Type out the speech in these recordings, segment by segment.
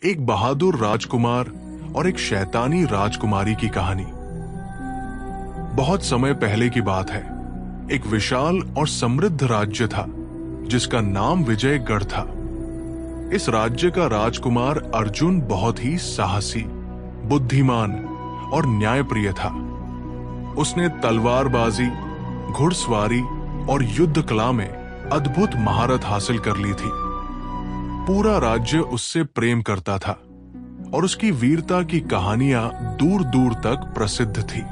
एक बहादुर राजकुमार और एक शैतानी राजकुमारी की कहानी। बहुत समय पहले की बात है। एक विशाल और समृद्ध राज्य था जिसका नाम विजयगढ़ था। इस राज्य का राजकुमार अर्जुन बहुत ही साहसी, बुद्धिमान और न्यायप्रिय था। उसने तलवारबाजी, घुड़सवारी और युद्ध कला में अद्भुत महारत हासिल कर ली थी। पूरा राज्य उससे प्रेम करता था और उसकी वीरता की कहानियां दूर दूर तक प्रसिद्ध थी।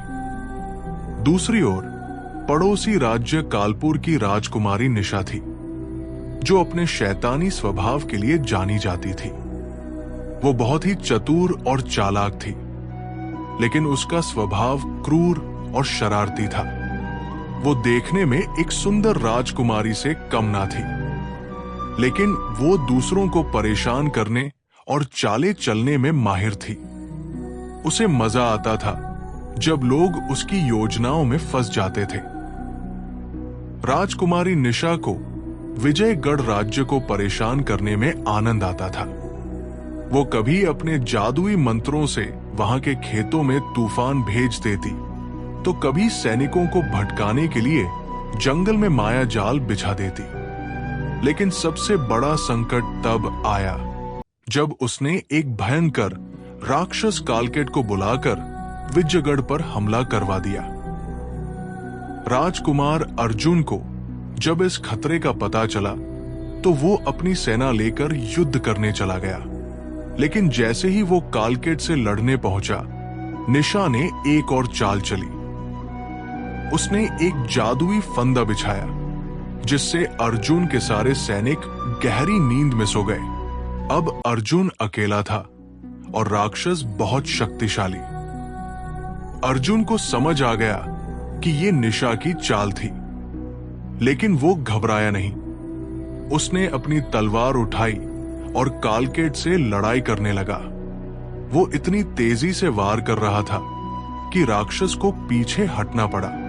दूसरी ओर पड़ोसी राज्य कालपुर की राजकुमारी निशा थी, जो अपने शैतानी स्वभाव के लिए जानी जाती थी। वो बहुत ही चतुर और चालाक थी, लेकिन उसका स्वभाव क्रूर और शरारती था। वो देखने में एक सुंदर राजकुमारी से कम ना थी, लेकिन वो दूसरों को परेशान करने और चाले चलने में माहिर थी। उसे मजा आता था जब लोग उसकी योजनाओं में फंस जाते थे। राजकुमारी निशा को विजयगढ़ राज्य को परेशान करने में आनंद आता था। वो कभी अपने जादुई मंत्रों से वहां के खेतों में तूफान भेज देती, तो कभी सैनिकों को भटकाने के लिए जंगल में माया जाल बिछा देती। लेकिन सबसे बड़ा संकट तब आया जब उसने एक भयंकर राक्षस कालकेट को बुलाकर विजयगढ़ पर हमला करवा दिया। राजकुमार अर्जुन को जब इस खतरे का पता चला तो वो अपनी सेना लेकर युद्ध करने चला गया। लेकिन जैसे ही वो कालकेट से लड़ने पहुंचा, निशा ने एक और चाल चली। उसने एक जादुई फंदा बिछाया, जिससे अर्जुन के सारे सैनिक गहरी नींद में सो गए। अब अर्जुन अकेला था और राक्षस बहुत शक्तिशाली। अर्जुन को समझ आ गया कि ये निशा की चाल थी, लेकिन वो घबराया नहीं। उसने अपनी तलवार उठाई और कालकेट से लड़ाई करने लगा। वो इतनी तेजी से वार कर रहा था कि राक्षस को पीछे हटना पड़ा।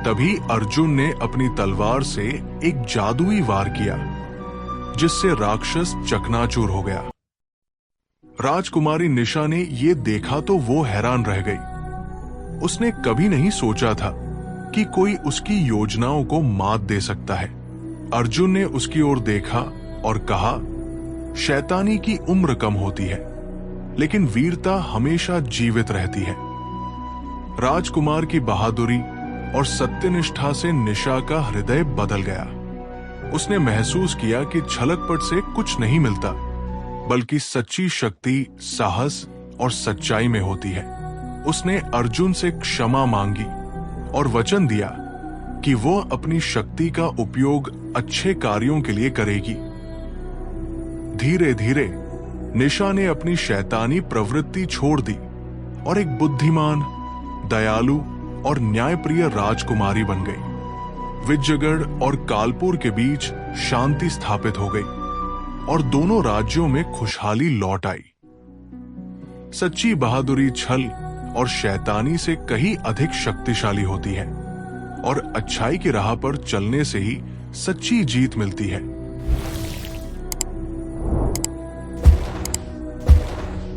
तभी अर्जुन ने अपनी तलवार से एक जादुई वार किया, जिससे राक्षस चकनाचूर हो गया। राजकुमारी निशा ने ये देखा तो वो हैरान रह गई। उसने कभी नहीं सोचा था कि कोई उसकी योजनाओं को मात दे सकता है। अर्जुन ने उसकी ओर देखा और कहा, शैतानी की उम्र कम होती है, लेकिन वीरता हमेशा जीवित रहती है। राजकुमार की बहादुरी और सत्यनिष्ठा से निशा का हृदय बदल गया। उसने महसूस किया कि छलकपट से कुछ नहीं मिलता, बल्कि सच्ची शक्ति साहस और सच्चाई में होती है। उसने अर्जुन से क्षमा मांगी और वचन दिया कि वो अपनी शक्ति का उपयोग अच्छे कार्यों के लिए करेगी। धीरे धीरे निशा ने अपनी शैतानी प्रवृत्ति छोड़ दी और एक बुद्धिमान, दयालु और न्यायप्रिय राजकुमारी बन गई। विजयगढ़ और कालपुर के बीच शांति स्थापित हो गई और दोनों राज्यों में खुशहाली लौट आई। सच्ची बहादुरी छल और शैतानी से कहीं अधिक शक्तिशाली होती है और अच्छाई की राह पर चलने से ही सच्ची जीत मिलती है।